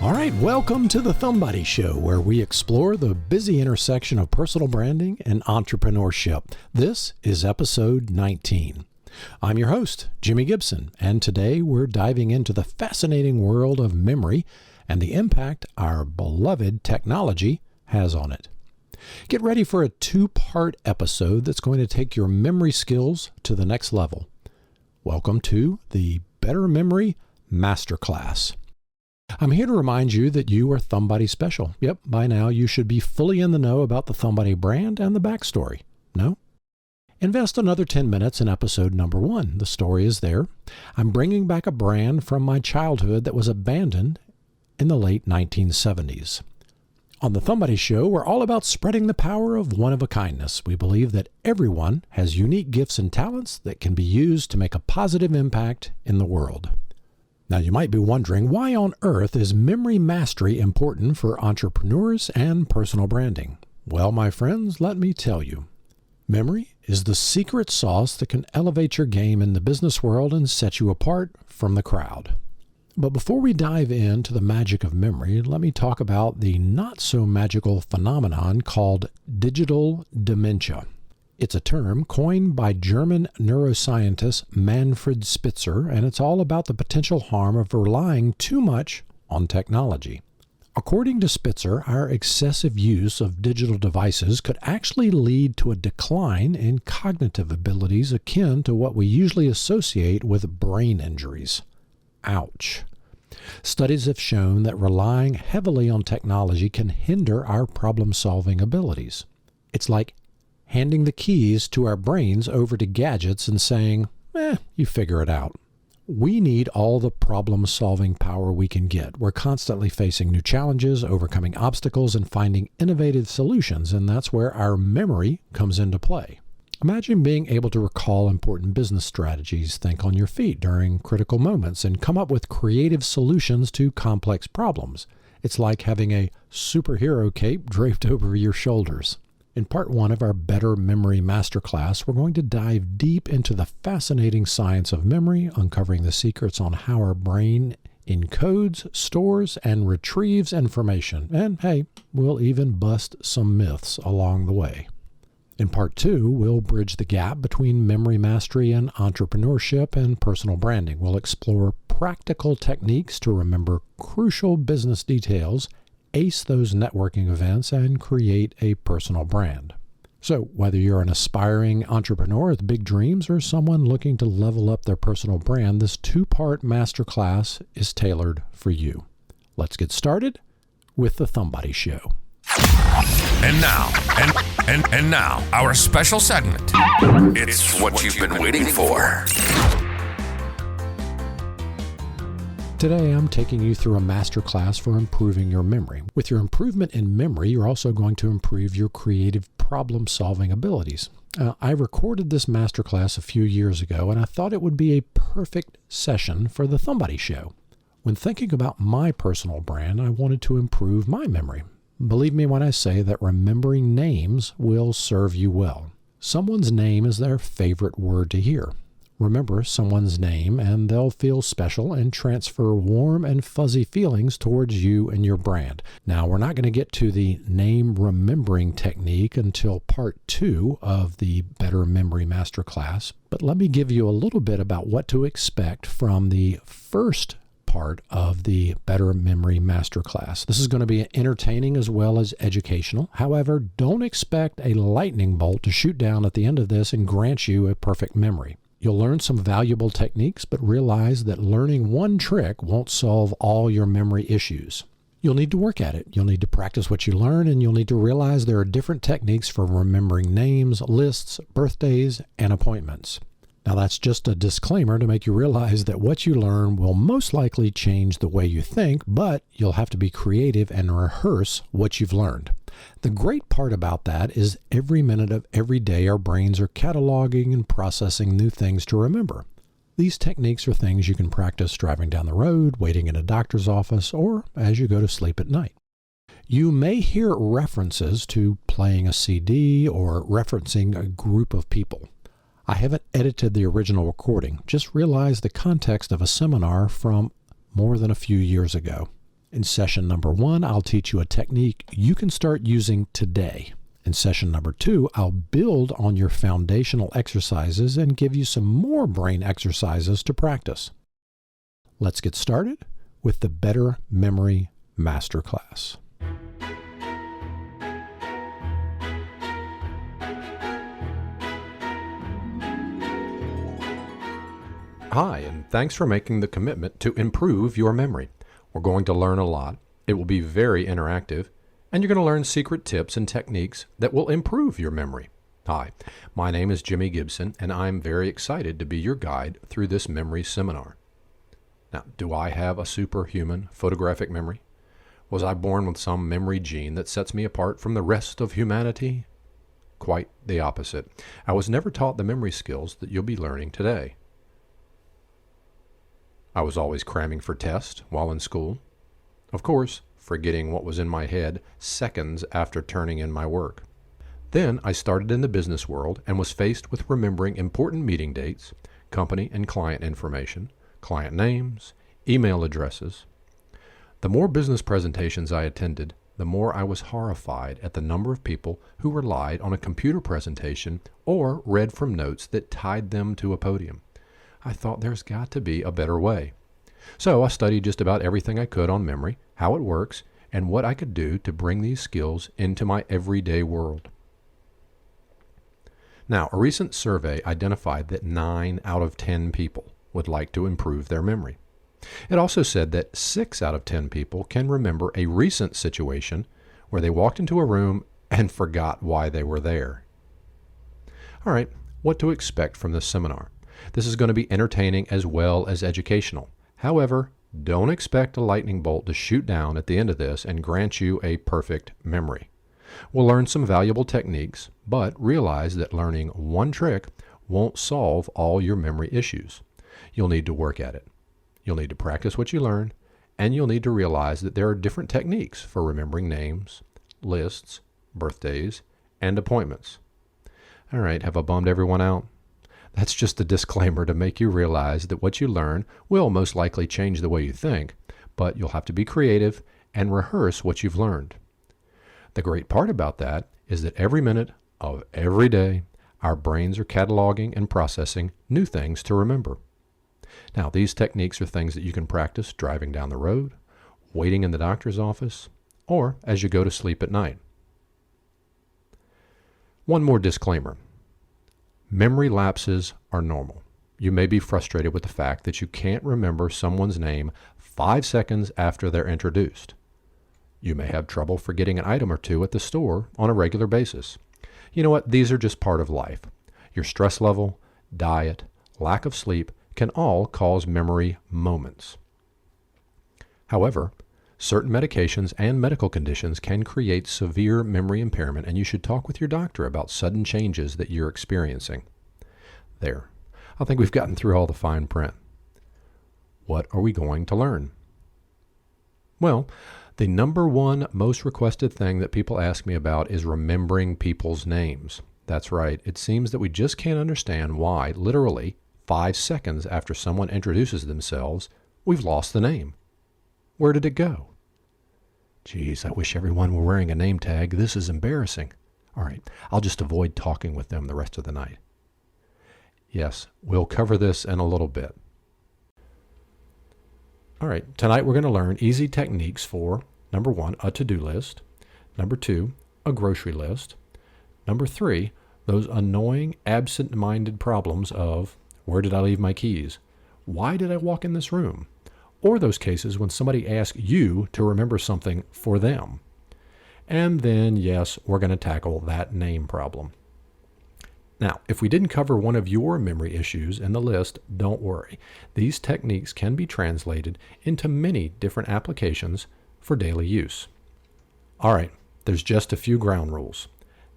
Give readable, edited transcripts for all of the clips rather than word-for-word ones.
All right, welcome to the Thumbody Show, where we explore the busy intersection of personal branding and entrepreneurship. This is episode 19. I'm your host, Jimmy Gibson, and today we're diving into the fascinating world of memory and the impact our beloved technology has on it. Get ready for a two-part episode that's going to take your memory skills to the next level. Welcome to the Better Memory Masterclass. I'm here to remind you that you are Thumbody special. Yep, by now you should be fully in the know about the Thumbody brand and the backstory. No? Invest another 10 minutes in episode number 1. The story is there. I'm bringing back a brand from my childhood that was abandoned in the late 1970s. On the Thumbody Show, we're all about spreading the power of one-of-a-kindness. We believe that everyone has unique gifts and talents that can be used to make a positive impact in the world. Now, you might be wondering, why on earth is memory mastery important for entrepreneurs and personal branding? Well, my friends, let me tell you. Memory is the secret sauce that can elevate your game in the business world and set you apart from the crowd. But before we dive into the magic of memory, let me talk about the not-so-magical phenomenon called digital dementia. It's a term coined by German neuroscientist Manfred Spitzer, and it's all about the potential harm of relying too much on technology. According to Spitzer, our excessive use of digital devices could actually lead to a decline in cognitive abilities akin to what we usually associate with brain injuries. Ouch. Studies have shown that relying heavily on technology can hinder our problem-solving abilities. It's like handing the keys to our brains over to gadgets and saying, you figure it out. We need all the problem-solving power we can get. We're constantly facing new challenges, overcoming obstacles, and finding innovative solutions, and that's where our memory comes into play. Imagine being able to recall important business strategies, think on your feet during critical moments, and come up with creative solutions to complex problems. It's like having a superhero cape draped over your shoulders. In part 1 of our Better Memory Masterclass, we're going to dive deep into the fascinating science of memory, uncovering the secrets on how our brain encodes, stores, and retrieves information. And hey, we'll even bust some myths along the way. In part 2, we'll bridge the gap between memory mastery and entrepreneurship and personal branding. We'll explore practical techniques to remember crucial business details, ace those networking events, and create a personal brand. So whether you're an aspiring entrepreneur with big dreams or someone looking to level up their personal brand, this two-part masterclass is tailored for you. Let's get started with the Thumbody Show. And now, our special segment. It's what you've been waiting for. Today, I'm taking you through a masterclass for improving your memory. With your improvement in memory, you're also going to improve your creative problem-solving abilities. I recorded this masterclass a few years ago, and I thought it would be a perfect session for the Thumbody Show. When thinking about my personal brand, I wanted to improve my memory. Believe me when I say that remembering names will serve you well. Someone's name is their favorite word to hear. Remember someone's name and they'll feel special and transfer warm and fuzzy feelings towards you and your brand. Now, we're not going to get to the name remembering technique until part 2 of the Better Memory Masterclass, but let me give you a little bit about what to expect from the first part of the Better Memory Masterclass. This is going to be entertaining as well as educational. However, don't expect a lightning bolt to shoot down at the end of this and grant you a perfect memory. You'll learn some valuable techniques, but realize that learning one trick won't solve all your memory issues. You'll need to work at it. You'll need to practice what you learn, and you'll need to realize there are different techniques for remembering names, lists, birthdays, and appointments. Now, that's just a disclaimer to make you realize that what you learn will most likely change the way you think, but you'll have to be creative and rehearse what you've learned. The great part about that is every minute of every day our brains are cataloging and processing new things to remember. These techniques are things you can practice driving down the road, waiting in a doctor's office, or as you go to sleep at night. You may hear references to playing a CD or referencing a group of people. I haven't edited the original recording, just realized the context of a seminar from more than a few years ago. In session number 1, I'll teach you a technique you can start using today. In session number 2, I'll build on your foundational exercises and give you some more brain exercises to practice. Let's get started with the Better Memory Masterclass. Hi, and thanks for making the commitment to improve your memory. We're going to learn a lot. It will be very interactive, and you're going to learn secret tips and techniques that will improve your memory. Hi, my name is Jimmy Gibson, and I'm very excited to be your guide through this memory seminar. Now, do I have a superhuman photographic memory? Was I born with some memory gene that sets me apart from the rest of humanity? Quite the opposite. I was never taught the memory skills that you'll be learning today. I was always cramming for tests while in school. Of course, forgetting what was in my head seconds after turning in my work. Then I started in the business world and was faced with remembering important meeting dates, company and client information, client names, email addresses. The more business presentations I attended, the more I was horrified at the number of people who relied on a computer presentation or read from notes that tied them to a podium. I thought there's got to be a better way. So I studied just about everything I could on memory, how it works, and what I could do to bring these skills into my everyday world. Now, a recent survey identified that 9 out of 10 people would like to improve their memory. It also said that 6 out of 10 people can remember a recent situation where they walked into a room and forgot why they were there. All right, what to expect from this seminar? This is going to be entertaining as well as educational. However, don't expect a lightning bolt to shoot down at the end of this and grant you a perfect memory. We'll learn some valuable techniques, but realize that learning one trick won't solve all your memory issues. You'll need to work at it. You'll need to practice what you learn, and you'll need to realize that there are different techniques for remembering names, lists, birthdays, and appointments. All right, have I bummed everyone out? That's just a disclaimer to make you realize that what you learn will most likely change the way you think, but you'll have to be creative and rehearse what you've learned. The great part about that is that every minute of every day, our brains are cataloging and processing new things to remember. Now, these techniques are things that you can practice driving down the road, waiting in the doctor's office, or as you go to sleep at night. One more disclaimer. Memory lapses are normal. You may be frustrated with the fact that you can't remember someone's name 5 seconds after they're introduced. You may have trouble forgetting an item or two at the store on a regular basis. You know what? These are just part of life. Your stress level, diet, lack of sleep can all cause memory moments. However, certain medications and medical conditions can create severe memory impairment, and you should talk with your doctor about sudden changes that you're experiencing. There. I think we've gotten through all the fine print. What are we going to learn? Well, the number one most requested thing that people ask me about is remembering people's names. That's right. It seems that we just can't understand why, literally 5 seconds after someone introduces themselves, we've lost the name. Where did it go? Geez, I wish everyone were wearing a name tag. This is embarrassing. All right, I'll just avoid talking with them the rest of the night. Yes, we'll cover this in a little bit. All right, tonight we're going to learn easy techniques for, number 1, a to-do list. Number 2, a grocery list. Number 3, those annoying, absent-minded problems of, where did I leave my keys? Why did I walk in this room? Or those cases when somebody asks you to remember something for them. And then, yes, we're going to tackle that name problem. Now, if we didn't cover one of your memory issues in the list, don't worry. These techniques can be translated into many different applications for daily use. All right, there's just a few ground rules.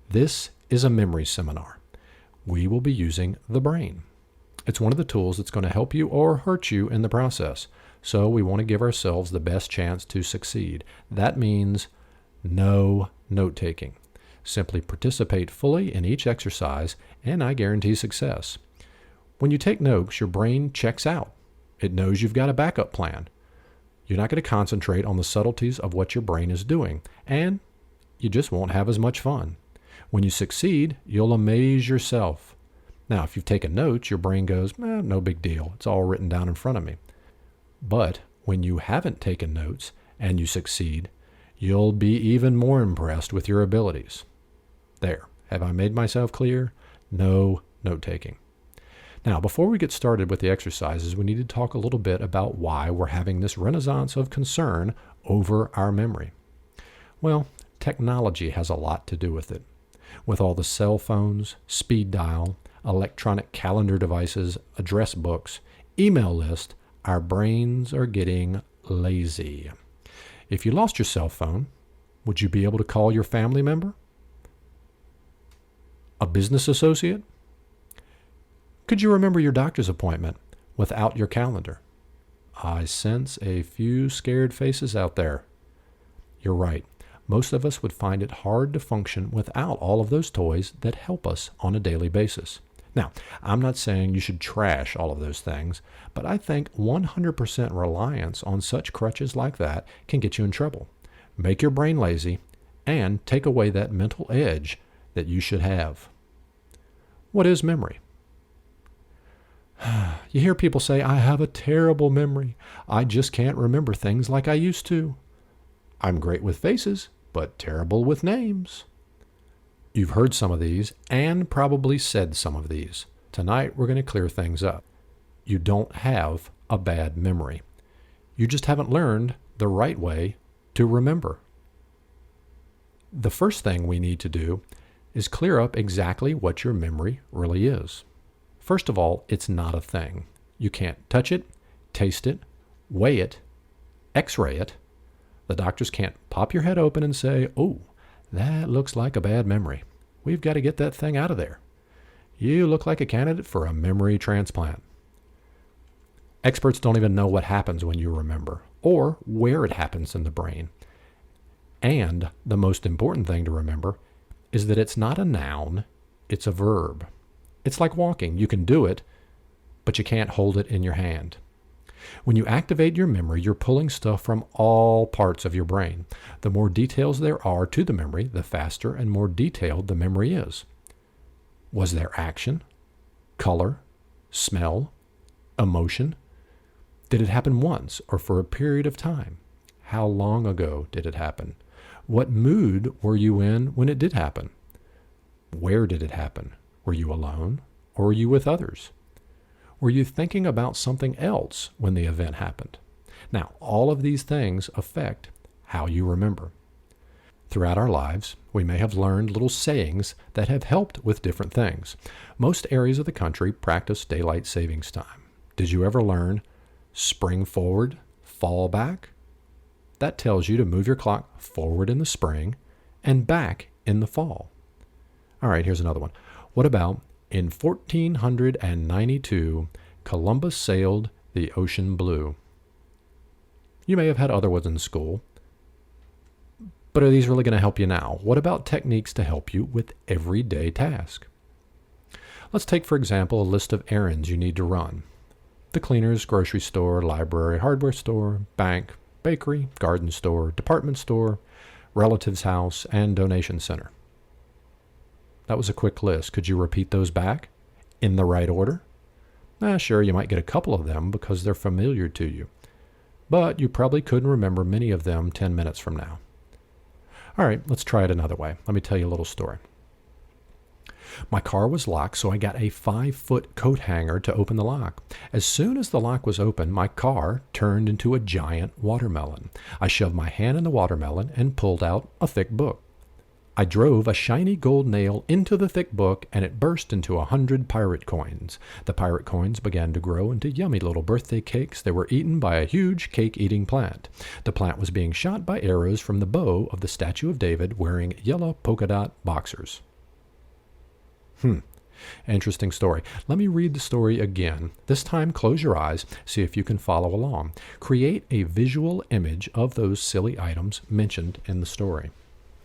This is a memory seminar. We will be using the brain. It's one of the tools that's going to help you or hurt you in the process. So we want to give ourselves the best chance to succeed. That means no note-taking. Simply participate fully in each exercise, and I guarantee success. When you take notes, your brain checks out. It knows you've got a backup plan. You're not going to concentrate on the subtleties of what your brain is doing, and you just won't have as much fun. When you succeed, you'll amaze yourself. Now, if you've taken notes, your brain goes, no big deal. It's all written down in front of me. But when you haven't taken notes and you succeed, you'll be even more impressed with your abilities. There. Have I made myself clear? No note-taking. Now, before we get started with the exercises, we need to talk a little bit about why we're having this renaissance of concern over our memory. Well, technology has a lot to do with it. With all the cell phones, speed dial, electronic calendar devices, address books, email lists, our brains are getting lazy. If you lost your cell phone, would you be able to call your family member? A business associate? Could you remember your doctor's appointment without your calendar? I sense a few scared faces out there. You're right. Most of us would find it hard to function without all of those toys that help us on a daily basis. Now, I'm not saying you should trash all of those things, but I think 100% reliance on such crutches like that can get you in trouble, make your brain lazy, and take away that mental edge that you should have. What is memory? You hear people say, I have a terrible memory. I just can't remember things like I used to. I'm great with faces, but terrible with names. You've heard some of these and probably said some of these. Tonight, we're going to clear things up. You don't have a bad memory. You just haven't learned the right way to remember. The first thing we need to do is clear up exactly what your memory really is. First of all, it's not a thing. You can't touch it, taste it, weigh it, x-ray it. The doctors can't pop your head open and say, oh, that looks like a bad memory. We've got to get that thing out of there. You look like a candidate for a memory transplant. Experts don't even know what happens when you remember or where it happens in the brain. And the most important thing to remember is that it's not a noun, it's a verb. It's like walking. You can do it, but you can't hold it in your hand. When you activate your memory, you're pulling stuff from all parts of your brain. The more details there are to the memory, the faster and more detailed the memory is. Was there action, color, smell, emotion? Did it happen once or for a period of time? How long ago did it happen? What mood were you in when it did happen? Where did it happen? Were you alone or were you with others? Were you thinking about something else when the event happened? Now, all of these things affect how you remember. Throughout our lives, we may have learned little sayings that have helped with different things. Most areas of the country practice daylight savings time. Did you ever learn spring forward, fall back? That tells you to move your clock forward in the spring and back in the fall. All right, here's another one. What about in 1492, Columbus sailed the ocean blue? You may have had other ones in school, but are these really going to help you now? What about techniques to help you with everyday tasks? Let's take, for example, a list of errands you need to run. The cleaners, grocery store, library, hardware store, bank, bakery, garden store, department store, relative's house, and donation center. That was a quick list. Could you repeat those back in the right order? Sure, you might get a couple of them because they're familiar to you, but you probably couldn't remember many of them 10 minutes from now. All right, let's try it another way. Let me tell you a little story. My car was locked, so I got a 5-foot coat hanger to open the lock. As soon as the lock was open, my car turned into a giant watermelon. I shoved my hand in the watermelon and pulled out a thick book. I drove a shiny gold nail into the thick book, and it burst into 100 pirate coins. The pirate coins began to grow into yummy little birthday cakes that were eaten by a huge cake-eating plant. The plant was being shot by arrows from the bow of the statue of David wearing yellow polka dot boxers. Interesting story. Let me read the story again. This time, close your eyes, see if you can follow along. Create a visual image of those silly items mentioned in the story.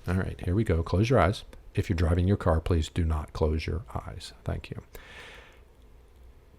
All right, here we go. Close your eyes. If you're driving your car, please do not close your eyes. Thank you.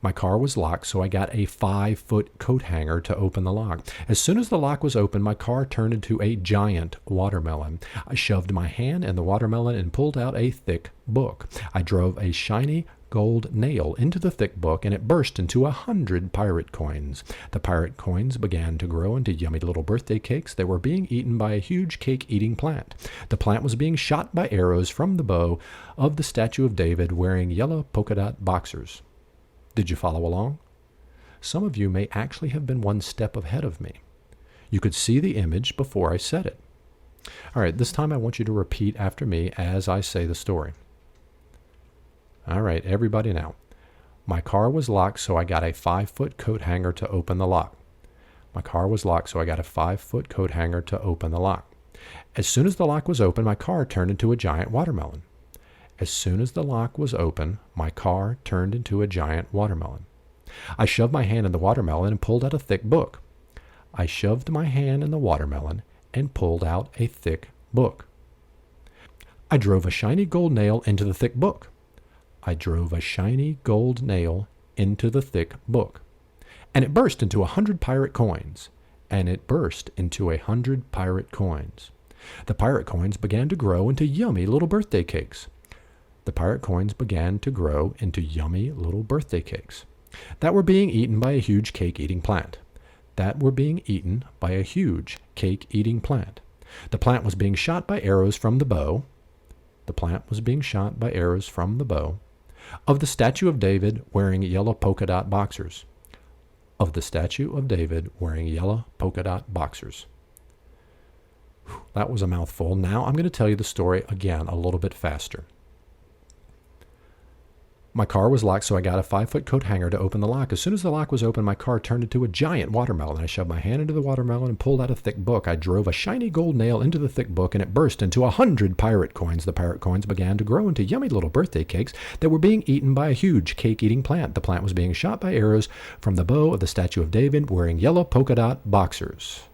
My car was locked, so I got a 5-foot coat hanger to open the lock. As soon as the lock was open, my car turned into a giant watermelon. I shoved my hand in the watermelon and pulled out a thick book. I drove a shiny gold nail into the thick book, and it burst into 100 pirate coins. The pirate coins began to grow into yummy little birthday cakes that were being eaten by a huge cake-eating plant. The plant was being shot by arrows from the bow of the statue of David wearing yellow polka dot boxers. Did you follow along? Some of you may actually have been one step ahead of me. You could see the image before I said it. All right, this time I want you to repeat after me as I say the story. All right, everybody now. My car was locked, so I got a 5-foot coat hanger to open the lock. My car was locked, so I got a 5-foot coat hanger to open the lock. As soon as the lock was open, my car turned into a giant watermelon. As soon as the lock was open, my car turned into a giant watermelon. I shoved my hand in the watermelon and pulled out a thick book. I shoved my hand in the watermelon and pulled out a thick book. I drove a shiny gold nail into the thick book. I drove a shiny gold nail into the thick book. And it burst into 100 pirate coins. And it burst into 100 pirate coins. The pirate coins began to grow into yummy little birthday cakes. The pirate coins began to grow into yummy little birthday cakes that were being eaten by a huge cake-eating plant. The plant was being shot by arrows from the bow. Of the statue of David wearing yellow polka dot boxers. That was a mouthful. Now I'm going to tell you the story again a little bit faster. My car was locked, so I got a 5-foot coat hanger to open the lock. As soon as the lock was open, my car turned into a giant watermelon. I shoved my hand into the watermelon and pulled out a thick book. I drove a shiny gold nail into the thick book, and it burst into 100 pirate coins. The pirate coins began to grow into yummy little birthday cakes that were being eaten by a huge cake-eating plant. The plant was being shot by arrows from the bow of the statue of David wearing yellow polka dot boxers.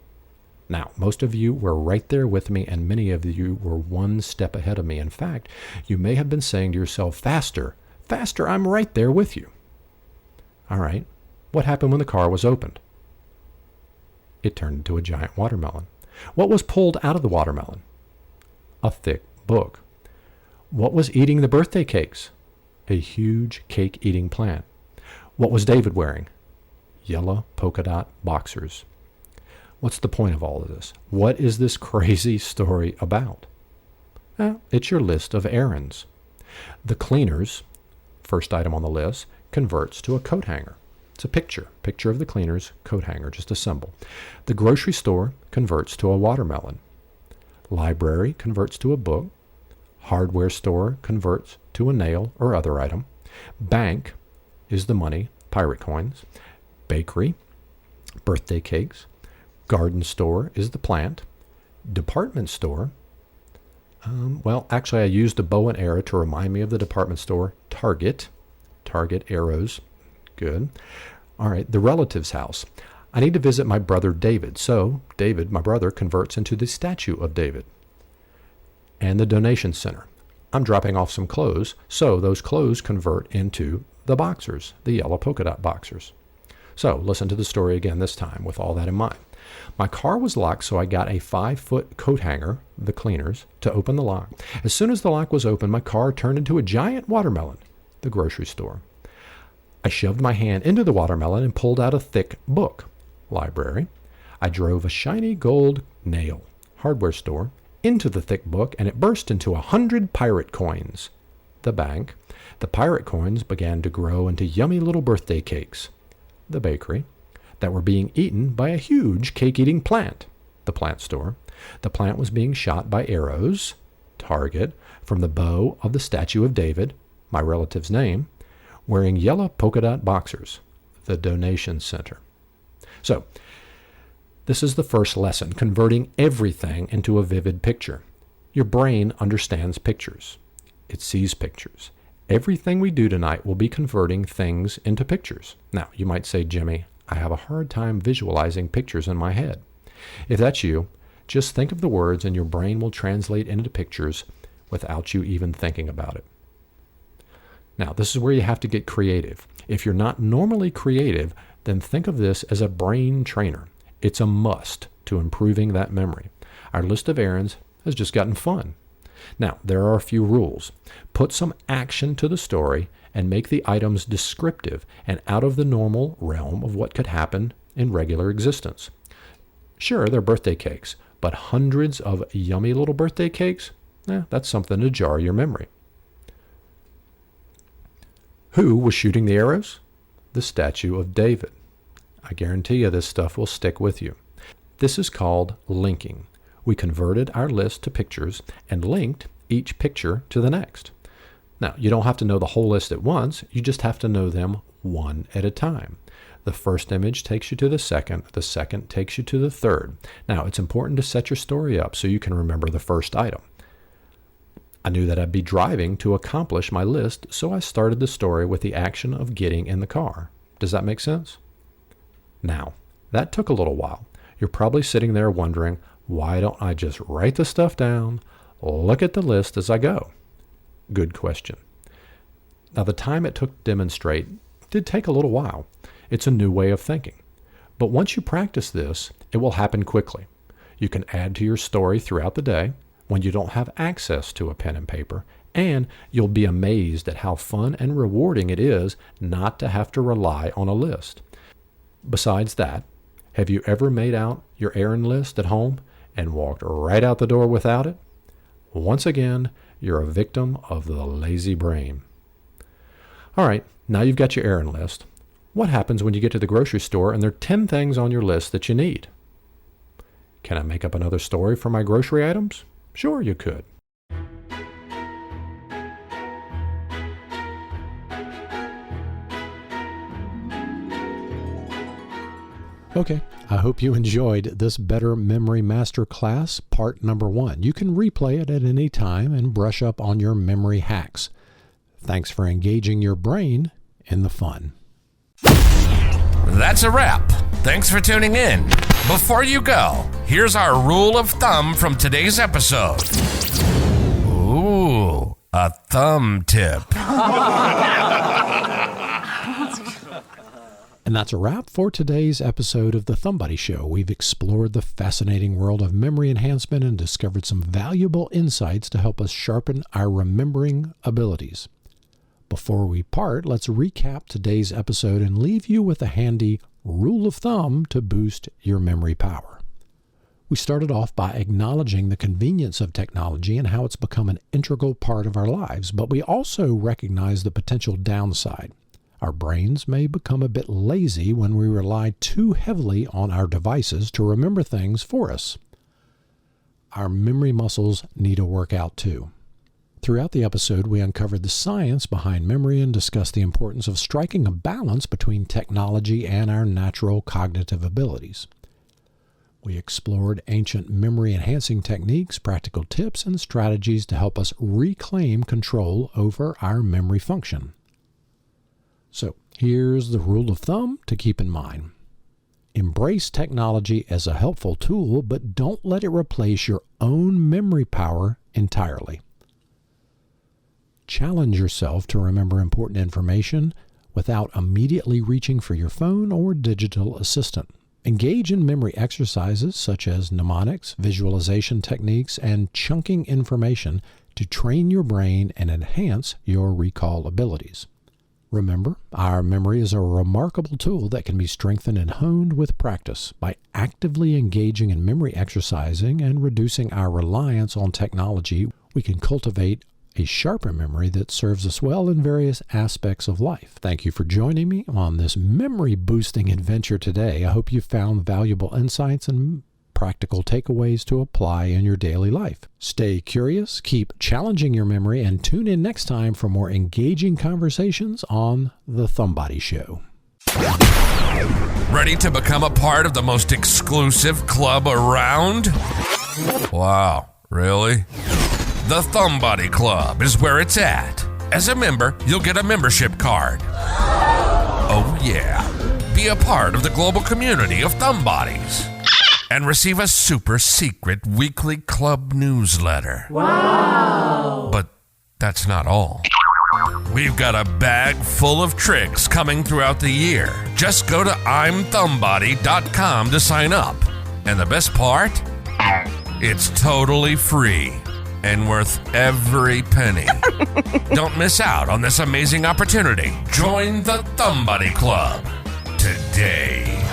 Now, most of you were right there with me, and many of you were one step ahead of me. In fact, you may have been saying to yourself, faster, I'm right there with you. All right, what happened when the car was opened? It turned into a giant watermelon. What was pulled out of the watermelon? A thick book. What was eating the birthday cakes? A huge cake-eating plant. What was David wearing? Yellow polka dot boxers. What's the point of all of this? What is this crazy story about? Well, it's your list of errands. The cleaners, first item on the list, converts to a coat hanger. It's a picture of the cleaner's coat hanger, just a symbol. The grocery store converts to a watermelon. Library converts to a book. Hardware store converts to a nail or other item. Bank is the money, pirate coins. Bakery, birthday cakes. Garden store is the plant. Department store, I used a bow and arrow to remind me of the department store. Target arrows. Good. All right, the relative's house. I need to visit my brother David. So David, my brother, converts into the statue of David. And the donation center. I'm dropping off some clothes, so those clothes convert into the boxers, the yellow polka dot boxers. So listen to the story again this time with all that in mind. My car was locked, so I got a 5-foot coat hanger, the cleaners, to open the lock. As soon as the lock was open, my car turned into a giant watermelon, the grocery store. I shoved my hand into the watermelon and pulled out a thick book, library. I drove a shiny gold nail, hardware store, into the thick book, and it burst into 100 pirate coins, the bank. The pirate coins began to grow into yummy little birthday cakes, the bakery, that were being eaten by a huge cake-eating plant, the plant store. The plant was being shot by arrows, target, from the bow of the statue of David, my relative's name, wearing yellow polka dot boxers, the donation center. So, this is the first lesson, converting everything into a vivid picture. Your brain understands pictures. It sees pictures. Everything we do tonight will be converting things into pictures. Now, you might say, Jimmy, I have a hard time visualizing pictures in my head. If that's you, just think of the words and your brain will translate into pictures without you even thinking about it. Now, this is where you have to get creative. If you're not normally creative, then think of this as a brain trainer. It's a must to improving that memory. Our list of errands has just gotten fun. Now, there are a few rules. Put some action to the story and make the items descriptive and out of the normal realm of what could happen in regular existence. Sure, they're birthday cakes, but hundreds of yummy little birthday cakes? That's something to jar your memory. Who was shooting the arrows? The statue of David. I guarantee you this stuff will stick with you. This is called linking. We converted our list to pictures and linked each picture to the next. Now, you don't have to know the whole list at once. You just have to know them one at a time. The first image takes you to the second takes you to the third. Now, it's important to set your story up so you can remember the first item. I knew that I'd be driving to accomplish my list, so I started the story with the action of getting in the car. Does that make sense? Now, that took a little while. You're probably sitting there wondering, why don't I just write the stuff down, look at the list as I go? Good question. Now, the time it took to demonstrate did take a little while. It's a new way of thinking. But once you practice this, it will happen quickly. You can add to your story throughout the day when you don't have access to a pen and paper, and you'll be amazed at how fun and rewarding it is not to have to rely on a list. Besides that, have you ever made out your errand list at home and walked right out the door without it? Once again, you're a victim of the lazy brain. All right, now you've got your errand list. What happens when you get to the grocery store and there are 10 things on your list that you need? Can I make up another story for my grocery items? Sure, you could. Okay, I hope you enjoyed this Better Memory Masterclass, part number 1. You can replay it at any time and brush up on your memory hacks. Thanks for engaging your brain in the fun. That's a wrap. Thanks for tuning in. Before you go, here's our rule of thumb from today's episode. Ooh, a thumb tip. And that's a wrap for today's episode of The Thumbody Show. We've explored the fascinating world of memory enhancement and discovered some valuable insights to help us sharpen our remembering abilities. Before we part, let's recap today's episode and leave you with a handy rule of thumb to boost your memory power. We started off by acknowledging the convenience of technology and how it's become an integral part of our lives, but we also recognize the potential downside. Our brains may become a bit lazy when we rely too heavily on our devices to remember things for us. Our memory muscles need a workout too. Throughout the episode, we uncovered the science behind memory and discussed the importance of striking a balance between technology and our natural cognitive abilities. We explored ancient memory-enhancing techniques, practical tips, and strategies to help us reclaim control over our memory function. So, here's the rule of thumb to keep in mind. Embrace technology as a helpful tool, but don't let it replace your own memory power entirely. Challenge yourself to remember important information without immediately reaching for your phone or digital assistant. Engage in memory exercises such as mnemonics, visualization techniques, and chunking information to train your brain and enhance your recall abilities. Remember, our memory is a remarkable tool that can be strengthened and honed with practice. By actively engaging in memory exercising and reducing our reliance on technology, we can cultivate a sharper memory that serves us well in various aspects of life. Thank you for joining me on this memory-boosting adventure today. I hope you found valuable insights and practical takeaways to apply in your daily life. Stay curious, keep challenging your memory, and tune in next time for more engaging conversations on The Thumbody Show. Ready to become a part of the most exclusive club around? Wow, really? The Thumbody Club is where it's at. As a member, you'll get a membership card. Oh yeah, be a part of the global community of Thumbodies and receive a super secret weekly club newsletter. Wow! But that's not all. We've got a bag full of tricks coming throughout the year. Just go to I'mThumbody.com to sign up. And the best part? It's totally free and worth every penny. Don't miss out on this amazing opportunity. Join the Thumbody Club today.